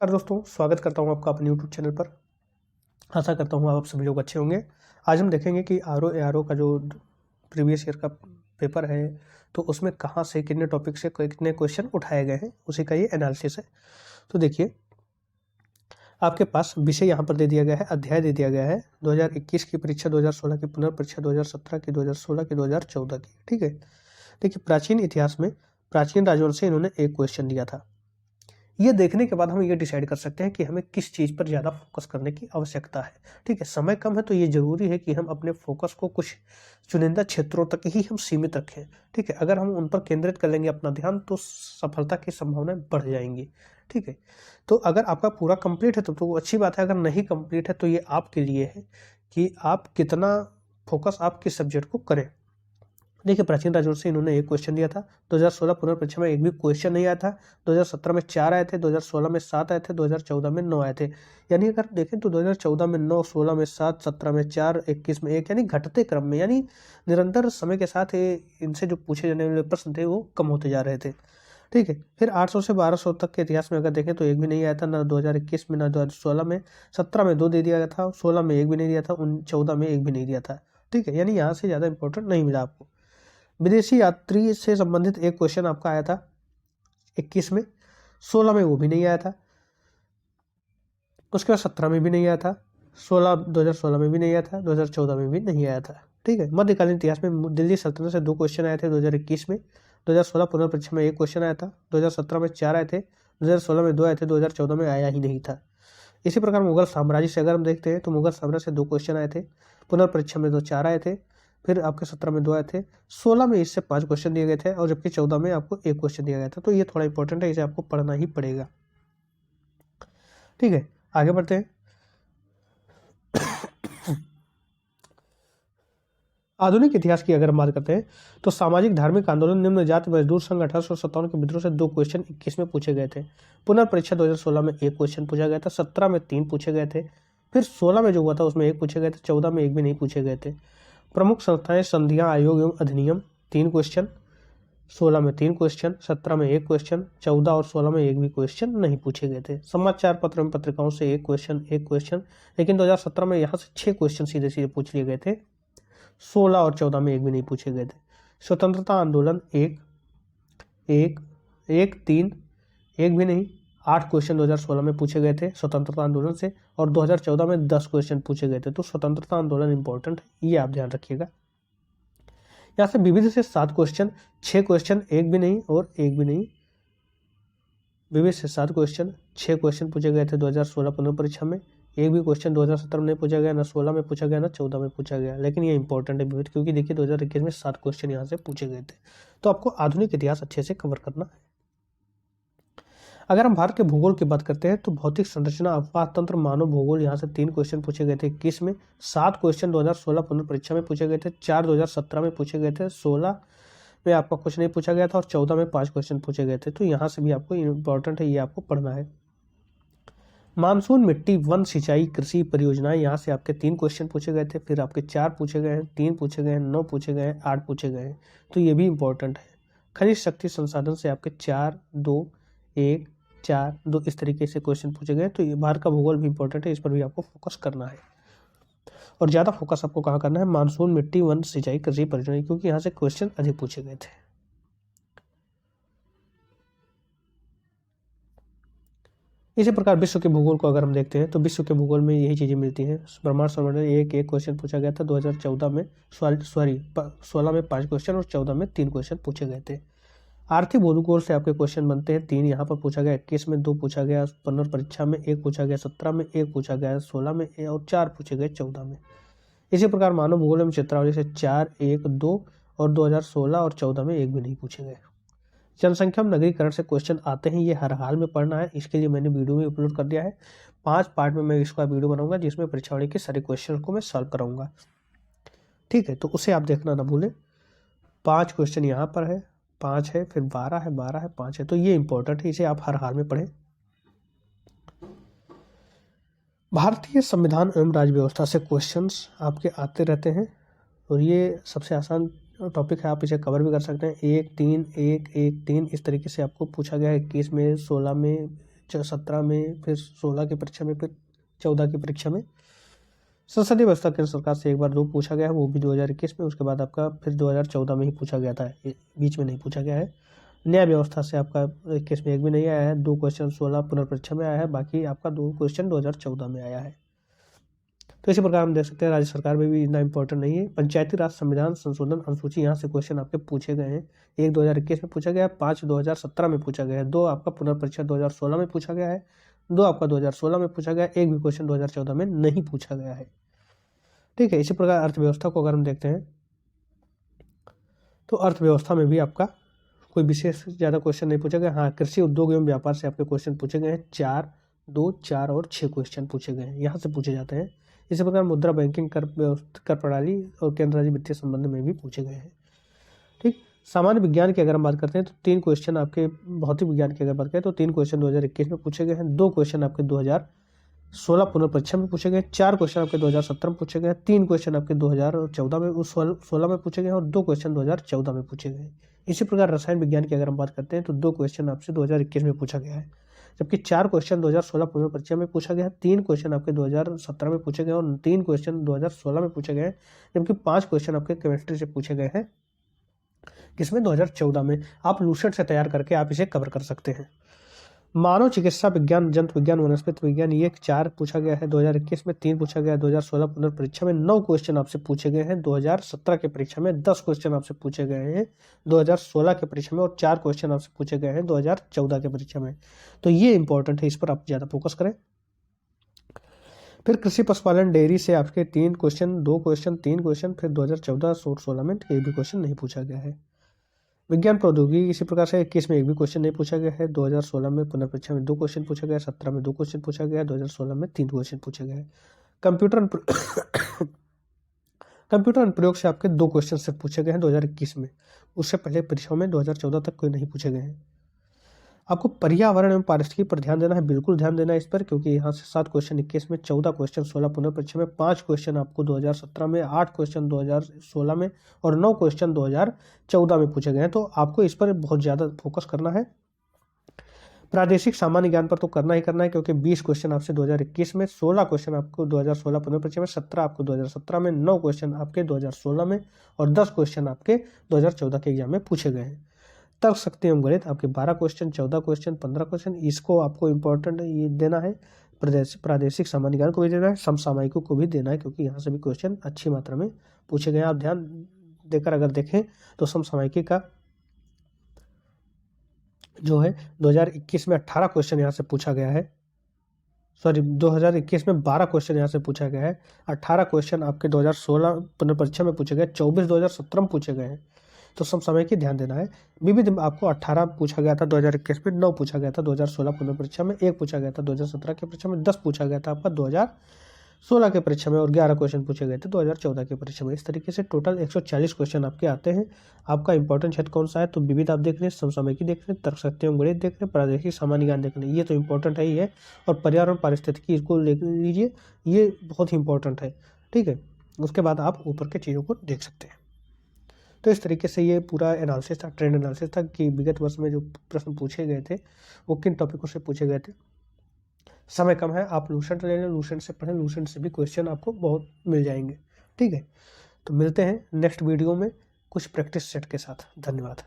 दोस्तों, स्वागत करता हूं आपका अपने यूट्यूब चैनल पर। आशा करता हूं आप सभी लोग अच्छे होंगे। आज हम देखेंगे कि आर ओ का जो प्रीवियस ईयर का पेपर है, तो उसमें कहां से कितने टॉपिक से कितने क्वेश्चन उठाए गए हैं, उसी का ये एनालिसिस है। तो देखिए, आपके पास विषय यहाँ पर दे दिया गया है, अध्याय दे दिया गया है 2021 की परीक्षा, 2016 की पुनर्परीक्षा, 2017 की, 2016 की, 2014 की। ठीक है, देखिए, प्राचीन इतिहास में प्राचीन राजवंश से इन्होंने एक क्वेश्चन दिया था। ये देखने के बाद हम ये डिसाइड कर सकते हैं कि हमें किस चीज़ पर ज़्यादा फोकस करने की आवश्यकता है। ठीक है, समय कम है तो ये ज़रूरी है कि हम अपने फोकस को कुछ चुनिंदा क्षेत्रों तक ही हम सीमित रखें। ठीक है, अगर हम उन पर केंद्रित कर लेंगे अपना ध्यान तो सफलता की संभावनाएं बढ़ जाएंगी। ठीक है, तो अगर आपका पूरा कंप्लीट है तो अच्छी बात है, अगर नहीं कंप्लीट है तो ये आपके लिए है कि आप कितना फोकस आप किस सब्जेक्ट को करें। देखिए, प्राचीन राजवंश से इन्होंने एक क्वेश्चन दिया था। 2016 पुनर्परीक्षा में एक भी क्वेश्चन नहीं आया था। 2017 में 4 आए थे, 2016 में 7 आए थे, 2014 में 9 आए थे। यानी अगर देखें तो 2014 में 9, 16 में 7, 17 में 4, 21 में 1, यानी घटते क्रम में, यानी निरंतर समय के साथ इनसे जो पूछे जाने वाले प्रश्न थे वो कम होते जा रहे थे। ठीक है, फिर 800 से 1200 तक के इतिहास में अगर देखें तो एक भी नहीं आया था, ना 2021 में, ना 2016 में। 17 में 2 दे दिया गया था, 16 में एक भी नहीं दिया था, 14 में एक भी नहीं दिया था। ठीक है, यानी यहाँ से ज़्यादा इंपॉर्टेंट नहीं मिला आपको। विदेशी यात्री से संबंधित एक क्वेश्चन आपका आया था 21 में, 16 में वो भी नहीं आया था, उसके बाद 17 में भी नहीं आया था, 2016 में भी नहीं आया था, 2014 में भी नहीं आया था। ठीक है, मध्यकालीन इतिहास में दिल्ली सल्तनत से 2 क्वेश्चन आए थे 2021 में, 2016 पुनर्परीक्षा में 1 क्वेश्चन आया था, 2017 में 4 आए थे, 2016 में 2 आए थे, 2014 में आया ही नहीं था। इसी प्रकार मुगल साम्राज्य से अगर हम देखते हैं तो मुगल साम्राज्य से 2 क्वेश्चन आए थे, पुनर्परीक्षा में 4 आए थे, फिर आपके 17 में 2 आए थे, 16 में इससे 5 क्वेश्चन दिए गए थे, और जबकि 14 में आपको 1 क्वेश्चन दिया गया था। तो ये थोड़ा इंपॉर्टेंट है, इसे आपको पढ़ना ही पड़ेगा। ठीक है, आगे बढ़ते हैं। आधुनिक इतिहास की अगर हम बात करते हैं तो सामाजिक धार्मिक आंदोलन, निम्न जाति मजदूर संघ, 1857 के विद्रोह से 2 क्वेश्चन 21 में पूछे गए थे। पुनर्परीक्षा 2016 में 1 क्वेश्चन पूछा गया था, 17 में 3 पूछे गए थे, फिर 16 में जो हुआ था उसमें 1 पूछे गए थे, 14 में 1 भी नहीं पूछे गए थे। प्रमुख संस्थाएं, संधियां, आयोग एवं अधिनियम, 3 क्वेश्चन, 16 में 3 क्वेश्चन, 17 में 1 क्वेश्चन, 14 और 16 में एक भी क्वेश्चन नहीं पूछे गए थे। समाचार पत्र एवं पत्रिकाओं से 1 क्वेश्चन, लेकिन 2017 में यहाँ से 6 क्वेश्चन सीधे सीधे पूछ लिए गए थे, 16 और 14 में एक भी नहीं पूछे गए थे। स्वतंत्रता आंदोलन 1, 3, एक भी नहीं, 8 क्वेश्चन 2016 में पूछे गए थे स्वतंत्रता आंदोलन से, और 2014 में 10 क्वेश्चन पूछे गए थे। तो स्वतंत्रता आंदोलन इंपॉर्टेंट है, ये आप ध्यान रखिएगा। यहाँ से विविध से 7 क्वेश्चन, 6 क्वेश्चन, एक भी नहीं और एक भी नहीं, विविध से 7 क्वेश्चन, 6 क्वेश्चन पूछे गए थे 2016 पुनर्परीक्षा में, एक भी क्वेश्चन 2017 में नहीं पूछा गया, ना 16 में पूछा गया, ना 14 में पूछा गया। लेकिन ये इंपॉर्टेंट है विविध, क्योंकि देखिए 2021 में 7 क्वेश्चन यहाँ से पूछे गए थे। तो आपको आधुनिक इतिहास अच्छे से कवर करना है। अगर हम भारत के भूगोल की बात करते हैं तो भौतिक संरचना, अवकाश तंत्र, मानव भूगोल, यहाँ से 3 क्वेश्चन पूछे गए थे 21 में, 7 क्वेश्चन 2016 पुनर्परीक्षा में पूछे गए थे, 4 2017 में पूछे गए थे, 16 में आपका कुछ नहीं पूछा गया था, और 14 में 5 क्वेश्चन पूछे गए थे। तो यहाँ से भी आपको इंपॉर्टेंट है, ये आपको पढ़ना है। मानसून, मिट्टी, वन, सिंचाई, कृषि परियोजनाएं, यहाँ से आपके 3 क्वेश्चन पूछे गए थे, फिर आपके 4 पूछे गए हैं, 3 पूछे गए हैं, 9 पूछे गए हैं, 8 पूछे गए हैं। तो ये भी इंपॉर्टेंट है। खनिज शक्ति संसाधन से आपके 4, 2, 1, 4, 2 इस तरीके से क्वेश्चन पूछे गए। तो ये भारत का भूगोल भी इंपॉर्टेंट है, इस पर भी आपको फोकस करना है। और ज़्यादा फोकस आपको कहाँ करना है? मानसून, मिट्टी, वन, सिंचाई, कृषि परियोजना, क्योंकि यहाँ से क्वेश्चन अधिक पूछे गए थे। इसी प्रकार विश्व के भूगोल को अगर हम देखते हैं तो विश्व के भूगोल में यही चीज़ें मिलती हैं। ब्रह्मांड संवर्धन एक क्वेश्चन पूछा गया था 2014 में, 16 में 5 क्वेश्चन और 14 में 3 क्वेश्चन पूछे गए थे। आर्थिक भूगोल से आपके क्वेश्चन बनते हैं 3, यहाँ पर पूछा गया 21 में 2 पूछा गया, पुनर्परीक्षा में 1 पूछा गया, 17 में 1 पूछा गया, 16 में और 4 पूछे गए 14 में। इसी प्रकार मानव भूगोल एवं चित्रावली से 4, 1, 2 और 2016 और 14 में एक भी नहीं पूछे गए। जनसंख्या में नगरीकरण से क्वेश्चन आते हैं, ये हर हाल में पढ़ना है। इसके लिए मैंने वीडियो में अपलोड कर दिया है, 5 पार्ट में मैं इसका वीडियो बनाऊंगा जिसमें परीक्षावली के सारे क्वेश्चन को मैं सॉल्व कराऊंगा। ठीक है, तो उसे आप देखना ना भूलें। 5 क्वेश्चन यहाँ पर है, 5 है, फिर 12 है, 12 है, 5 है। तो ये इंपॉर्टेंट है, इसे आप हर हाल में पढ़ें। भारतीय संविधान एवं राज्य व्यवस्था से क्वेश्चंस आपके आते रहते हैं, और ये सबसे आसान टॉपिक है, आप इसे कवर भी कर सकते हैं। 1, 3, 1, 1, 3 इस तरीके से आपको पूछा गया है 21 में, 16 में, 2017 में, फिर 16 की परीक्षा में, फिर 14 की परीक्षा में। संसदीय व्यवस्था केंद्र सरकार से एक बार 2 पूछा गया है, वो भी 2021 में, उसके बाद आपका फिर 2014 में ही पूछा गया था, बीच में नहीं पूछा गया है। न्याय व्यवस्था से आपका 21 में एक भी नहीं आया है, 2 क्वेश्चन 16 पुनर्परीक्षा में आया है, बाकी आपका 2 क्वेश्चन 2014 में आया है। तो इसी प्रकार हम देख सकते हैं राज्य सरकार में भी इतना इंपॉर्टेंट नहीं है। पंचायती राज संविधान संशोधन अनुसूची, यहाँ से क्वेश्चन आपके पूछे गए हैं। 1 2021 में पूछा गया है, 5 2017 में पूछा गया है, 2 आपका पुनर्परीक्षा 2016 में पूछा गया है, 2 आपका 2016 में पूछा गया है, एक भी क्वेश्चन 2014 में नहीं पूछा गया है। ठीक है, इसी प्रकार अर्थव्यवस्था को अगर हम देखते हैं तो अर्थव्यवस्था में भी आपका कोई विशेष ज़्यादा क्वेश्चन नहीं पूछा गया। हाँ, कृषि उद्योग एवं व्यापार से आपके क्वेश्चन पूछे गए हैं, 4, 2, 4 और 6 क्वेश्चन पूछे गए हैं, यहाँ से पूछे जाते हैं। इसी प्रकार मुद्रा बैंकिंग कर प्रणाली और केंद्र राज्य वित्तीय संबंध में भी पूछे गए हैं। ठीक, सामान्य विज्ञान की अगर हम बात करते हैं तो 3 क्वेश्चन आपके, भौतिक विज्ञान की अगर बात करें तो 3 क्वेश्चन 2021 में पूछे गए हैं, 2 क्वेश्चन आपके 2016 पुनर्परीक्षा में पूछे गए, 4 क्वेश्चन आपके 2017 में पूछे गए, 3 क्वेश्चन आपके 2014 में, 16 में पूछे गए और 2 क्वेश्चन 2014 में पूछे गए। इसी प्रकार रसायन विज्ञान की अगर हम बात करते हैं तो 2 क्वेश्चन आपसे 2021 में पूछा गया है, जबकि 4 क्वेश्चन 2016 पुनर्परीक्षा में पूछा गया है, 3 क्वेश्चन आपके 2017 में पूछे गए और 3 क्वेश्चन 2016 में पूछे गए, जबकि 5 क्वेश्चन आपके केमिस्ट्री से पूछे गए हैं, किसमें 2014 में। आप लूसेंट से तैयार करके आप इसे कवर कर सकते हैं। मानव चिकित्सा विज्ञान, जंतु विज्ञान, वनस्पति विज्ञान, ये 4 पूछा गया है 2021 में, 3 पूछा गया है 2016 पुनर्परीक्षा में, 9 क्वेश्चन आपसे पूछे गए हैं 2017 के परीक्षा में, 10 क्वेश्चन आपसे पूछे गए हैं 2016 के परीक्षा में और 4 क्वेश्चन आपसे पूछे गए हैं 2014 के परीक्षा में। तो ये इंपॉर्टेंट है, इस पर आप ज़्यादा फोकस करें। फिर कृषि पशुपालन डेयरी से आपके 3 क्वेश्चन, 2 क्वेश्चन, 3 क्वेश्चन, फिर 2014 और 16 में एक भी क्वेश्चन नहीं पूछा गया है। विज्ञान प्रौद्योगिकी इसी प्रकार से 21 में एक भी क्वेश्चन नहीं पूछा गया है, 2016 में पुनर्परीक्षा में 2 क्वेश्चन पूछा गया, 17 में 2 क्वेश्चन पूछा गया, 2016 में 3 क्वेश्चन पूछे गए। कंप्यूटर अनुप्रयोग से आपके 2 क्वेश्चन से पूछे गए हैं 2021 में, उससे पहले परीक्षाओं में 2014 तक कोई नहीं पूछे गए हैं। आपको पर्यावरण एवं पारिस्थितिकी पर ध्यान देना है, बिल्कुल ध्यान देना है इस पर, क्योंकि यहाँ से 7 क्वेश्चन 21 में, 14 क्वेश्चन 16 पुनर्परीक्षा में, 5 क्वेश्चन आपको 2017 में, 8 क्वेश्चन 2016 में और 9 क्वेश्चन 2014 में पूछे गए हैं। तो आपको इस पर बहुत ज़्यादा फोकस करना है। प्रादेशिक सामान्य ज्ञान पर तो करना ही करना है, क्योंकि 20 क्वेश्चन आपसे 2021 में, 16 क्वेश्चन आपको 2016 पुनर्परीक्षा में, 17 आपको 2017 में, 9 क्वेश्चन आपके 2016 में और 10 क्वेश्चन आपके 2014 के एग्जाम में पूछे गए हैं। तर्क शक्ति एवं गणित आपके 12 क्वेश्चन, 14 क्वेश्चन, 15 क्वेश्चन, इसको आपको इंपॉर्टेंट ये देना है। प्रादेशिक सामान्य ज्ञान को भी देना है, समसामयिकों को भी देना है, क्योंकि यहाँ से भी क्वेश्चन अच्छी मात्रा में पूछे गए हैं। आप ध्यान देकर अगर देखें तो समसामयिकी का जो है 2021 में 18 क्वेश्चन यहाँ से पूछा गया है, 2021 में 12 क्वेश्चन यहाँ से पूछा गया है, 18 क्वेश्चन आपके 2016 पुनर्परीक्षा में पूछे गए, 24 2017 में पूछे गए हैं। तो समय की ध्यान देना है। विविध आपको 18 पूछा गया था 2021 में, 9 पूछा गया था 2016 पुनर्परीक्षा में, 1 पूछा गया था 2017 की परीक्षा में, 10 पूछा गया था आपका 2016 के परीक्षा में और 11 क्वेश्चन पूछे गए थे 2014 के परीक्षा में। इस तरीके से टोटल 140 क्वेश्चन आपके आते हैं। आपका इंपॉर्टेंट क्षेत्र कौन सा है? तो विविध आप देख रहे हैं, समसामयिकी देख रहे हैं, तर्क शक्ति एवं गणित देख रहे हैं, प्रादेशिक सामान्य ज्ञान देख रहे हैं, ये तो इंपॉर्टेंट है ही है। और पर्यावरण पारिस्थितिकी इसको ले लीजिए, ये बहुत ही इंपॉर्टेंट है, ठीक है। उसके बाद आप ऊपर के चीज़ों को देख सकते हैं। तो इस तरीके से ये पूरा एनालिसिस था, ट्रेंड एनालिसिस था कि विगत वर्ष में जो प्रश्न पूछे गए थे वो किन टॉपिकों से पूछे गए थे। समय कम है, आप लूसेंट ले लें, लूसेंट से पढ़ें, लूसेंट से भी क्वेश्चन आपको बहुत मिल जाएंगे, ठीक है। तो मिलते हैं नेक्स्ट वीडियो में कुछ प्रैक्टिस सेट के साथ। धन्यवाद।